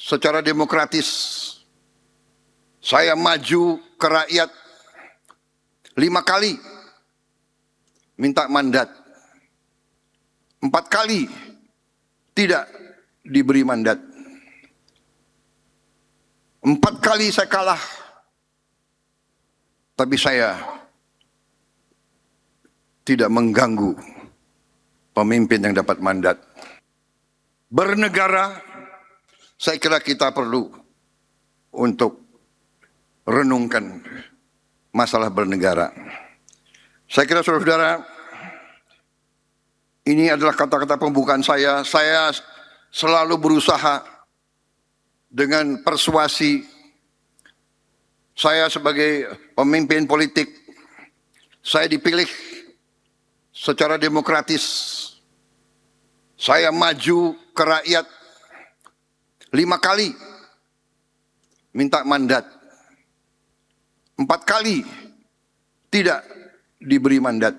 secara demokratis. Saya maju ke rakyat 5 kali minta mandat, 4 kali tidak diberi mandat, 4 kali saya kalah, tapi saya tidak mengganggu pemimpin yang dapat mandat. Bernegara, saya kira kita perlu untuk renungkan masalah bernegara. Saya kira saudara-saudara, ini adalah kata-kata pembukaan saya. Saya selalu berusaha dengan persuasi. Saya sebagai pemimpin politik, saya dipilih secara demokratis. Saya maju ke rakyat 5 kali minta mandat, 4 kali tidak diberi mandat,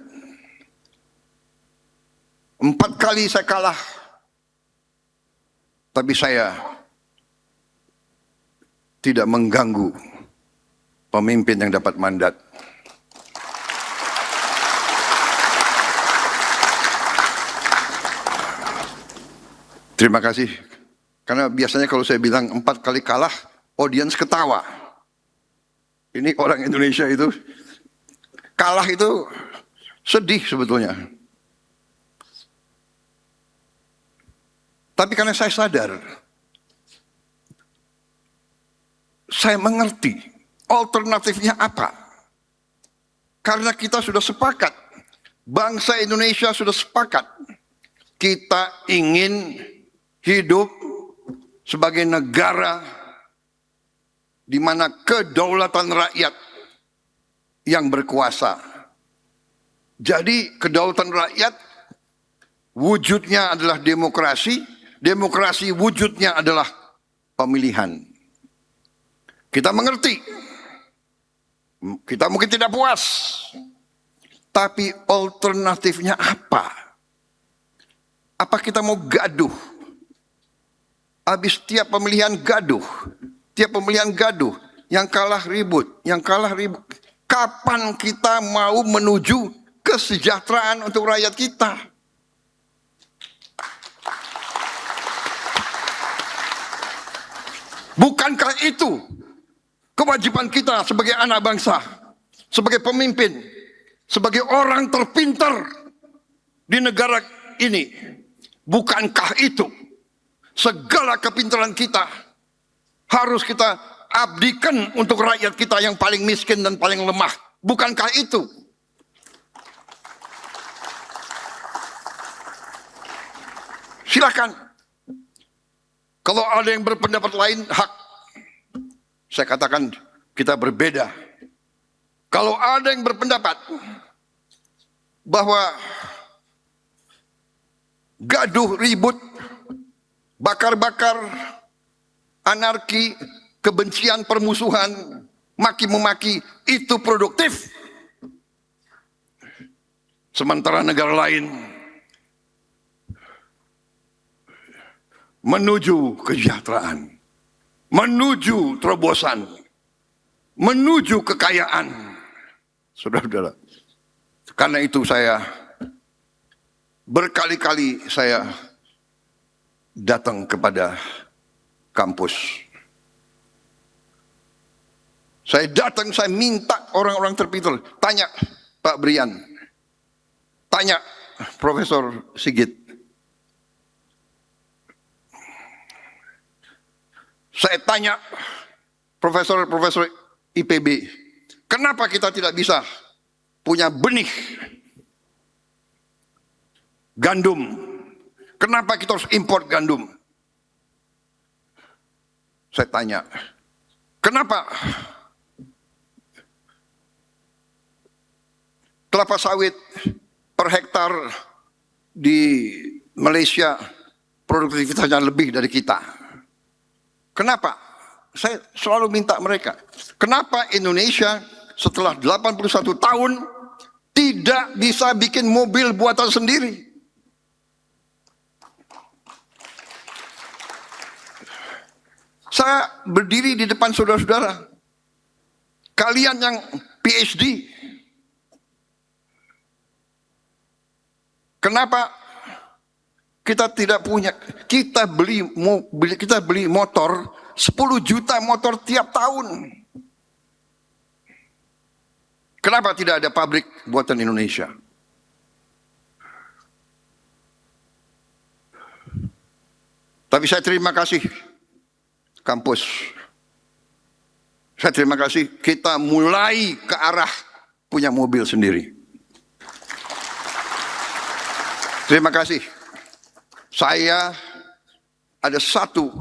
4 kali saya kalah, tapi saya tidak mengganggu pemimpin yang dapat mandat. Terima kasih. Karena biasanya kalau saya bilang 4 kali kalah, audiens ketawa. Ini orang Indonesia itu, kalah itu sedih sebetulnya. Tapi karena saya sadar, saya mengerti alternatifnya apa. Karena kita sudah sepakat, bangsa Indonesia sudah sepakat, kita ingin hidup sebagai negara di mana kedaulatan rakyat yang berkuasa. Jadi kedaulatan rakyat wujudnya adalah demokrasi, demokrasi wujudnya adalah pemilihan. Kita mengerti, kita mungkin tidak puas, tapi alternatifnya apa? Apa kita mau gaduh? Habis tiap pemilihan gaduh, yang kalah ribut, Kapan kita mau menuju kesejahteraan untuk rakyat kita? Bukankah itu kewajiban kita sebagai anak bangsa, sebagai pemimpin, sebagai orang terpintar di negara ini? Bukankah itu segala kepintaran kita harus kita abdikan untuk rakyat kita yang paling miskin dan paling lemah? Bukankah itu? Silakan. Kalau ada yang berpendapat lain, hak. Saya katakan kita berbeda. Kalau ada yang berpendapat bahwa gaduh, ribut, bakar-bakar, anarki, kebencian, permusuhan, maki-memaki, itu produktif. Sementara negara lain menuju kesejahteraan, menuju terobosan, menuju kekayaan. Saudara-saudara, karena itu saya berkali-kali saya datang kepada kampus. Saya datang, saya minta orang-orang terpintar. Tanya Pak Brian, tanya Profesor Sigit. Saya tanya profesor-profesor IPB, kenapa kita tidak bisa punya benih gandum? Kenapa kita harus import gandum? Saya tanya, kenapa kelapa sawit per hektar di Malaysia produktivitasnya lebih dari kita? Kenapa? Saya selalu minta mereka, kenapa Indonesia setelah 81 tahun tidak bisa bikin mobil buatan sendiri? Saya berdiri di depan saudara-saudara. Kalian yang PhD. Kenapa kita tidak punya? Kita beli motor 10 juta motor tiap tahun. Kenapa tidak ada pabrik buatan Indonesia? Tapi saya terima kasih kampus. Saya terima kasih kita mulai ke arah punya mobil sendiri. Terima kasih. Saya ada satu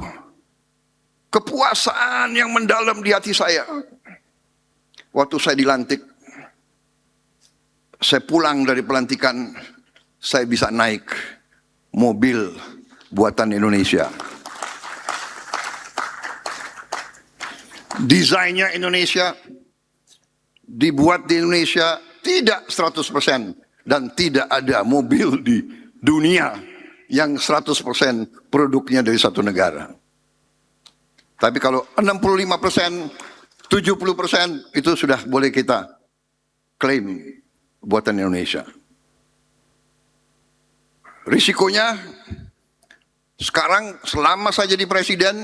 kepuasaan yang mendalam di hati saya. Waktu saya dilantik, saya pulang dari pelantikan, saya bisa naik mobil buatan Indonesia. Desainnya Indonesia, dibuat di Indonesia, tidak 100%. Dan tidak ada mobil di dunia yang 100% produknya dari satu negara. Tapi kalau 65%, 70% itu sudah boleh kita klaim buatan Indonesia. Risikonya sekarang selama saya jadi presiden,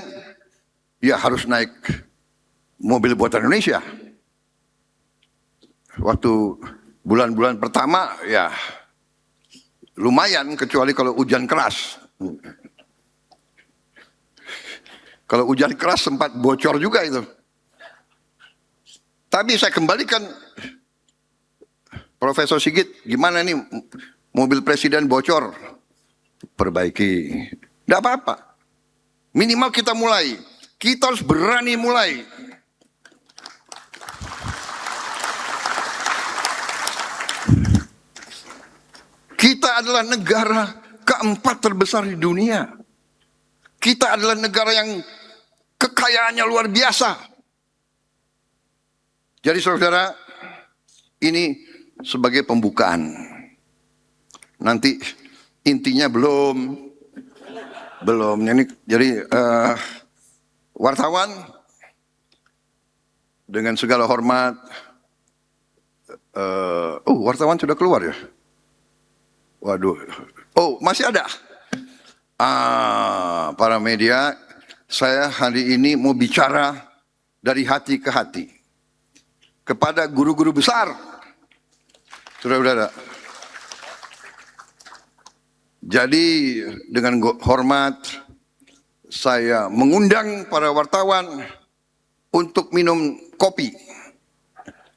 ya harus naik mobil buatan Indonesia. Waktu bulan-bulan pertama ya lumayan, kecuali kalau hujan keras. Kalau hujan keras sempat bocor juga itu. Tapi saya kembalikan, Profesor Sigit, gimana nih mobil presiden bocor? Perbaiki. Tidak apa-apa. Minimal kita mulai. Kita harus berani mulai. Kita adalah negara keempat terbesar di dunia. Kita adalah negara yang kekayaannya luar biasa. Jadi saudara, ini sebagai pembukaan. Nanti intinya belum. Jadi wartawan, dengan segala hormat, wartawan sudah keluar ya? Waduh, masih ada. Para media, saya hari ini mau bicara dari hati ke hati kepada guru-guru besar, saudara-saudara. Jadi dengan hormat saya mengundang para wartawan untuk minum kopi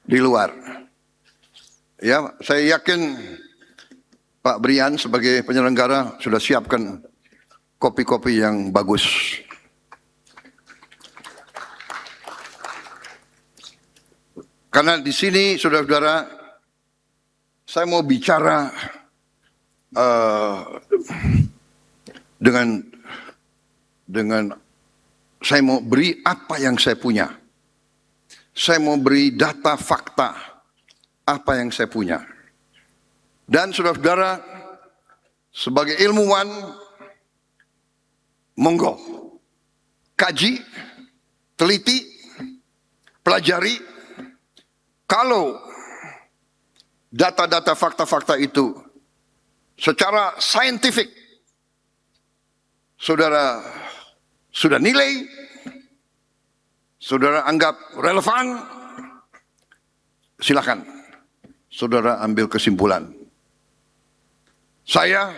di luar. Ya, saya yakin Pak Brian sebagai penyelenggara sudah siapkan kopi-kopi yang bagus. Karena di sini saudara-saudara, saya mau bicara dengan saya mau beri apa yang saya punya. Saya mau beri data fakta apa yang saya punya. Dan saudara-saudara, sebagai ilmuwan, monggo kaji, teliti, pelajari. Kalau data-data fakta-fakta itu secara saintifik saudara sudah nilai, saudara anggap relevan, silakan saudara ambil kesimpulan. Saya